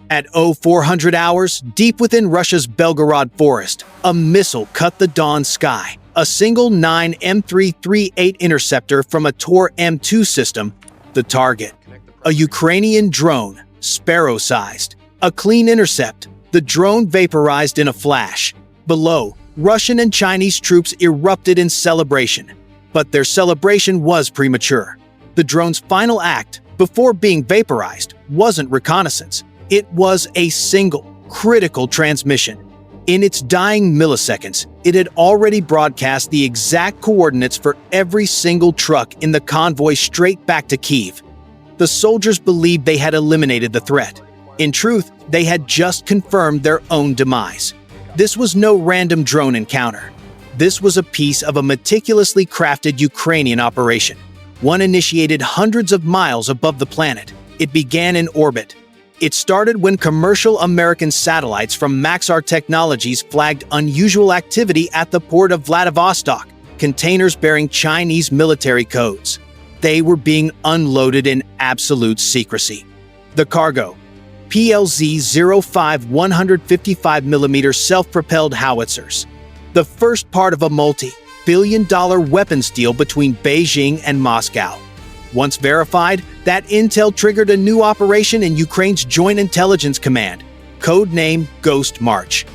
At 0400 hours, deep within Russia's Belgorod forest, a missile cut the dawn sky. A single 9 M338 interceptor from a Tor M2 system, the target. A Ukrainian drone, sparrow-sized. A clean intercept, the drone vaporized in a flash. Below, Russian and Chinese troops erupted in celebration. But their celebration was premature. The drone's final act, before being vaporized, wasn't reconnaissance. It was a single, critical transmission. In its dying milliseconds, it had already broadcast the exact coordinates for every single truck in the convoy straight back to Kyiv. The soldiers believed they had eliminated the threat. In truth, they had just confirmed their own demise. This was no random drone encounter. This was a piece of a meticulously crafted Ukrainian operation. One initiated hundreds of miles above the planet. It began in orbit. It started when commercial American satellites from Maxar Technologies flagged unusual activity at the port of Vladivostok, containers bearing Chinese military codes. They were being unloaded in absolute secrecy. The cargo, PLZ-05 155mm self-propelled howitzers. The first part of a multi-billion-dollar weapons deal between Beijing and Moscow. Once verified, that intel triggered a new operation in Ukraine's Joint Intelligence Command, codenamed Ghost March.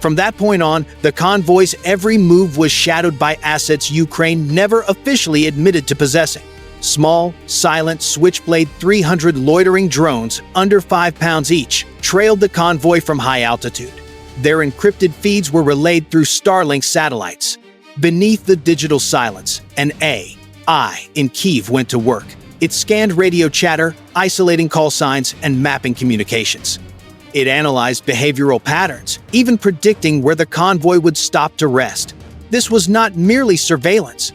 From that point on, the convoy's every move was shadowed by assets Ukraine never officially admitted to possessing. Small, silent Switchblade 300 loitering drones, under 5 pounds each, trailed the convoy from high altitude. Their encrypted feeds were relayed through Starlink satellites. Beneath the digital silence, an AI in Kyiv went to work. It scanned radio chatter, isolating call signs, and mapping communications. It analyzed behavioral patterns, even predicting where the convoy would stop to rest. This was not merely surveillance.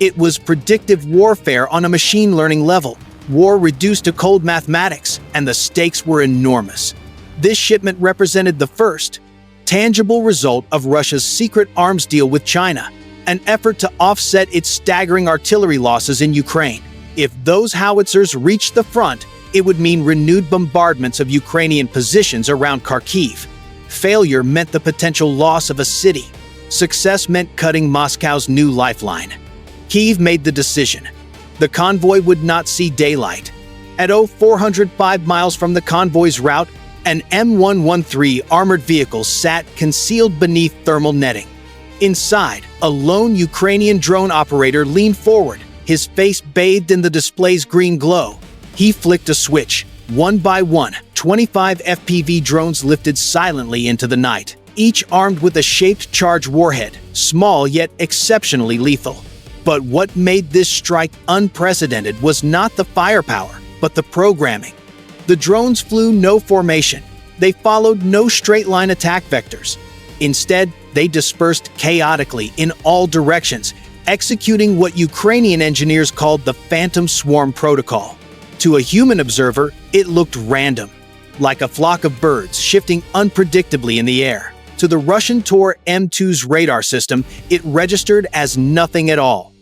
It was predictive warfare on a machine learning level, war reduced to cold mathematics, and the stakes were enormous. This shipment represented the first, tangible result of Russia's secret arms deal with China, an effort to offset its staggering artillery losses in Ukraine. If those howitzers reached the front, it would mean renewed bombardments of Ukrainian positions around Kharkiv. Failure meant the potential loss of a city. Success meant cutting Moscow's new lifeline. Kyiv made the decision. The convoy would not see daylight. At 405 miles from the convoy's route, an M113 armored vehicle sat concealed beneath thermal netting. Inside, a lone Ukrainian drone operator leaned forward, his face bathed in the display's green glow. He flicked a switch. One by one, 25 FPV drones lifted silently into the night, each armed with a shaped charge warhead, small yet exceptionally lethal. But what made this strike unprecedented was not the firepower, but the programming. The drones flew no formation. They followed no straight-line attack vectors. Instead, they dispersed chaotically in all directions, executing what Ukrainian engineers called the Phantom Swarm Protocol. To a human observer, it looked random, like a flock of birds shifting unpredictably in the air. To the Russian Tor M2's radar system, it registered as nothing at all.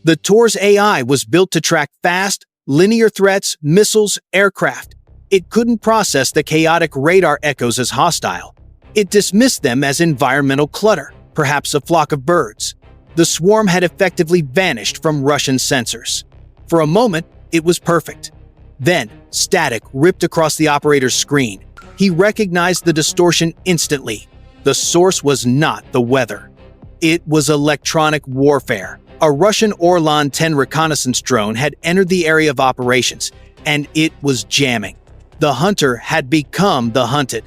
The Tor's AI was built to track fast, linear threats, missiles, aircraft. It couldn't process the chaotic radar echoes as hostile. It dismissed them as environmental clutter, perhaps a flock of birds. The swarm had effectively vanished from Russian sensors. For a moment, it was perfect. Then, static ripped across the operator's screen. He recognized the distortion instantly. The source was not the weather. It was electronic warfare. A Russian Orlan 10 reconnaissance drone had entered the area of operations, and it was jamming. The hunter had become the hunted.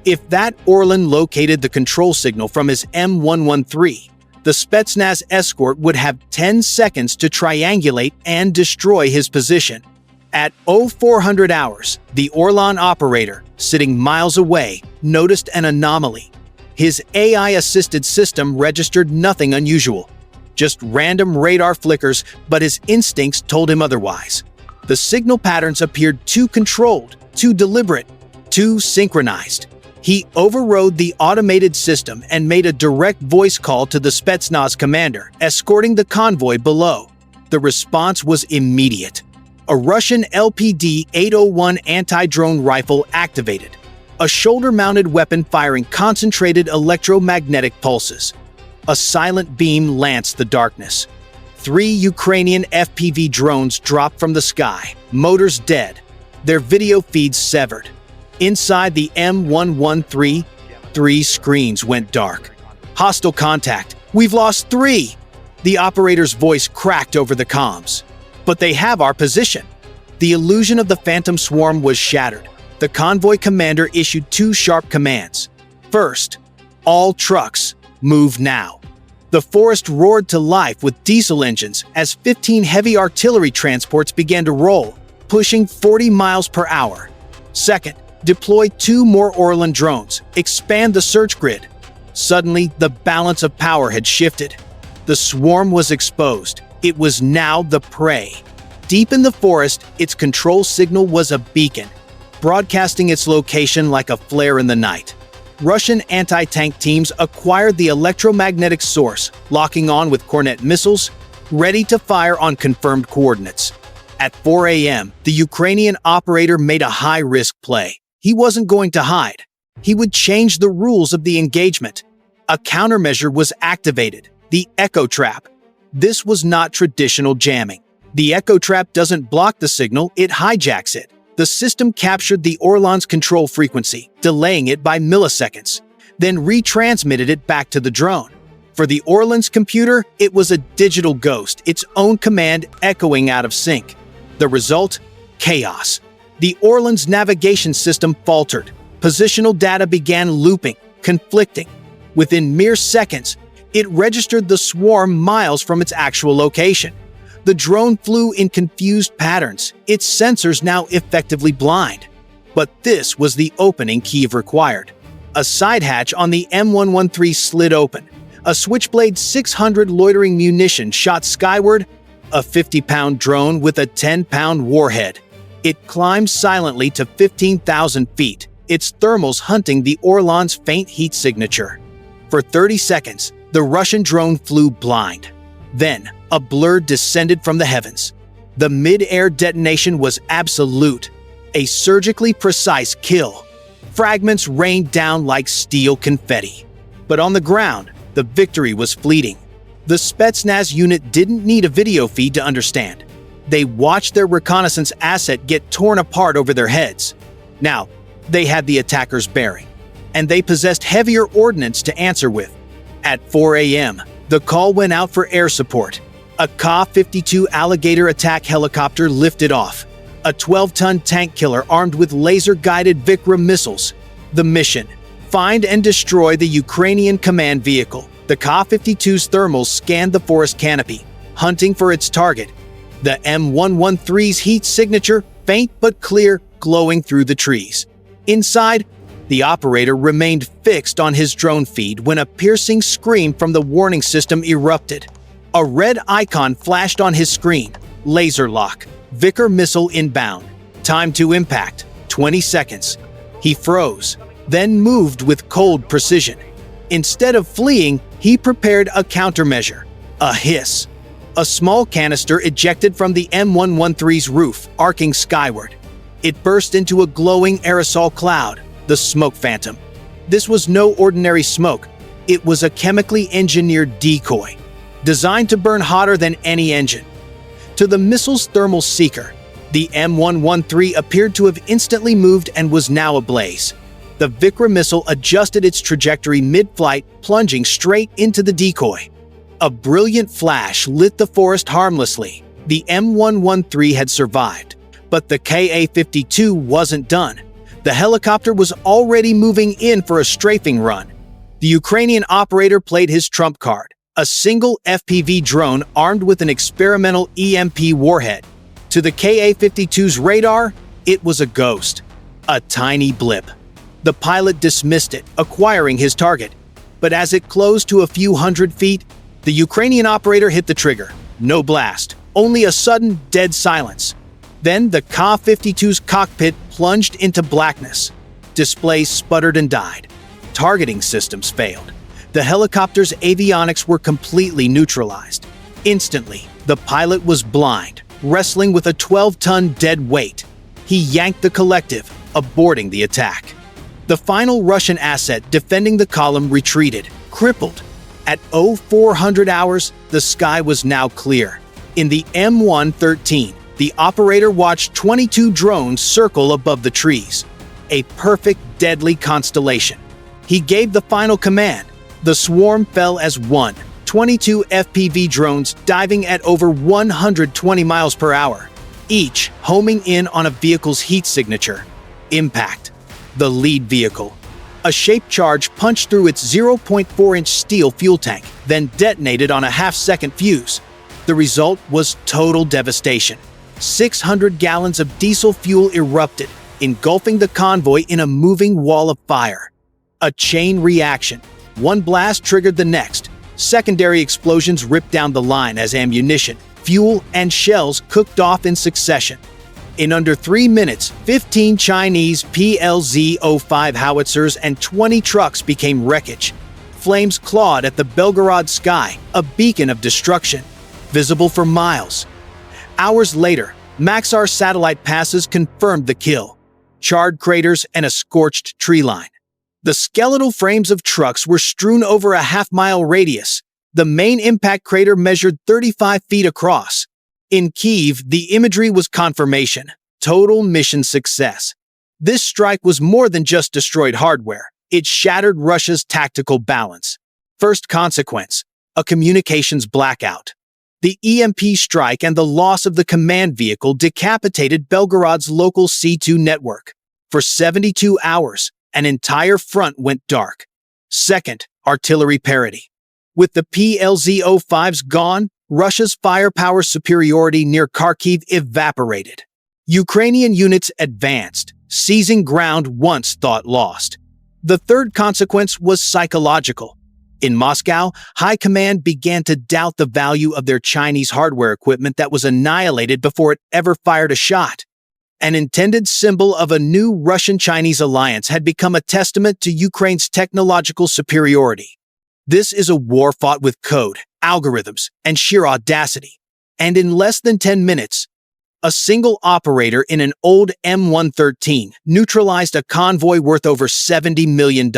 If that Orlan located the control signal from his M113, the Spetsnaz escort would have 10 seconds to triangulate and destroy his position. At 0400 hours, the Orlan operator, sitting miles away, noticed an anomaly. His AI-assisted system registered nothing unusual, just random radar flickers, but his instincts told him otherwise. The signal patterns appeared too controlled, too deliberate, too synchronized. He overrode the automated system and made a direct voice call to the Spetsnaz commander, escorting the convoy below. The response was immediate. A Russian LPD-801 anti-drone rifle activated. a shoulder-mounted weapon firing concentrated electromagnetic pulses. A silent beam lanced the darkness. 3 Ukrainian FPV drones dropped from the sky, motors dead, their video feeds severed. Inside the M113, 3 screens went dark. Hostile contact. We've lost 3! The operator's voice cracked over the comms. But they have our position. The illusion of the phantom swarm was shattered. The convoy commander issued 2 sharp commands. First, all trucks, move now. The forest roared to life with diesel engines as 15 heavy artillery transports began to roll, pushing 40 miles per hour. Second, deploy 2 more Orlan drones, expand the search grid. Suddenly, the balance of power had shifted. The swarm was exposed. It was now the prey. Deep in the forest, its control signal was a beacon, broadcasting its location like a flare in the night. Russian anti-tank teams acquired the electromagnetic source, locking on with Kornet missiles, ready to fire on confirmed coordinates. At 4 a.m., the Ukrainian operator made a high-risk play. He wasn't going to hide. He would change the rules of the engagement. A countermeasure was activated, the Echo Trap. This was not traditional jamming. The Echo Trap doesn't block the signal, it hijacks it. The system captured the Orlan's control frequency, delaying it by milliseconds, then retransmitted it back to the drone. For the Orlan's computer, it was a digital ghost, its own command echoing out of sync. The result? Chaos. The Orlan's navigation system faltered. Positional data began looping, conflicting. Within mere seconds, it registered the swarm miles from its actual location. The drone flew in confused patterns, its sensors now effectively blind. But this was the opening Kyiv required. A side hatch on the M113 slid open. A Switchblade 600 loitering munition shot skyward, a 50-pound drone with a 10-pound warhead. It climbed silently to 15,000 feet, its thermals hunting the Orlan's faint heat signature. For 30 seconds, the Russian drone flew blind. Then, a blur descended from the heavens. The mid-air detonation was absolute, a surgically precise kill. Fragments rained down like steel confetti. But on the ground, the victory was fleeting. The Spetsnaz unit didn't need a video feed to understand. They watched their reconnaissance asset get torn apart over their heads. Now, they had the attacker's bearing, and they possessed heavier ordnance to answer with. At 4 a.m., the call went out for air support. A Ka-52 Alligator attack helicopter lifted off. A 12-ton tank killer armed with laser-guided Vikram missiles. The mission: find and destroy the Ukrainian command vehicle. The Ka-52's thermals scanned the forest canopy, hunting for its target. The M113's heat signature, faint but clear, glowing through the trees. Inside, the operator remained fixed on his drone feed when a piercing scream from the warning system erupted. A red icon flashed on his screen. Laser lock. Vickr missile inbound. Time to impact: 20 seconds. He froze, then moved with cold precision. Instead of fleeing, he prepared a countermeasure. A hiss. A small canister ejected from the M113's roof, arcing skyward. It burst into a glowing aerosol cloud, the smoke phantom. This was no ordinary smoke. It was a chemically engineered decoy, designed to burn hotter than any engine. To the missile's thermal seeker, the M113 appeared to have instantly moved and was now ablaze. The Vikram missile adjusted its trajectory mid-flight, plunging straight into the decoy. A brilliant flash lit the forest harmlessly. The M113 had survived, but the Ka-52 wasn't done. The helicopter was already moving in for a strafing run. The Ukrainian operator played his trump card: a single FPV drone armed with an experimental EMP warhead. To the Ka-52's radar, it was a ghost, a tiny blip. The pilot dismissed it, acquiring his target. But as it closed to a few hundred feet, the Ukrainian operator hit the trigger. No blast, only a sudden dead silence. Then the Ka-52's cockpit plunged into blackness. Displays sputtered and died. Targeting systems failed. The helicopter's avionics were completely neutralized. Instantly, the pilot was blind, wrestling with a 12-ton dead weight. He yanked the collective, aborting the attack. The final Russian asset defending the column retreated, crippled. At 0400 hours, the sky was now clear. In the M113, the operator watched 22 drones circle above the trees. A perfect, deadly constellation. He gave the final command. The swarm fell as one, 22 FPV drones diving at over 120 miles per hour, each homing in on a vehicle's heat signature. Impact. The lead vehicle. A shaped charge punched through its 0.4-inch steel fuel tank, then detonated on a half-second fuse. The result was total devastation. 600 gallons of diesel fuel erupted, engulfing the convoy in a moving wall of fire. A chain reaction. One blast triggered the next. Secondary explosions ripped down the line as ammunition, fuel, and shells cooked off in succession. In under 3 minutes, 15 Chinese PLZ-05 howitzers and 20 trucks became wreckage. Flames clawed at the Belgorod sky, a beacon of destruction, visible for miles. Hours later, Maxar satellite passes confirmed the kill. Charred craters and a scorched tree line. The skeletal frames of trucks were strewn over a half-mile radius. The main impact crater measured 35 feet across. In Kyiv, the imagery was confirmation. Total mission success. This strike was more than just destroyed hardware. It shattered Russia's tactical balance. First consequence: a communications blackout. The EMP strike and the loss of the command vehicle decapitated Belgorod's local C2 network. For 72 hours, an entire front went dark. Second, artillery parity. With the PLZ-05s gone, Russia's firepower superiority near Kharkiv evaporated. Ukrainian units advanced, seizing ground once thought lost. The third consequence was psychological. In Moscow, high command began to doubt the value of their Chinese hardware equipment that was annihilated before it ever fired a shot. An intended symbol of a new Russian-Chinese alliance had become a testament to Ukraine's technological superiority. This is a war fought with code, algorithms, and sheer audacity. And in less than 10 minutes, a single operator in an old M113 neutralized a convoy worth over $70 million,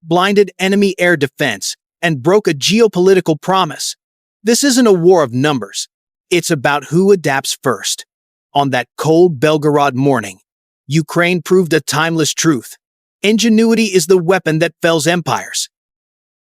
blinded enemy air defense, and broke a geopolitical promise. This isn't a war of numbers. It's about who adapts first. On that cold Belgorod morning, Ukraine proved a timeless truth. Ingenuity is the weapon that fells empires.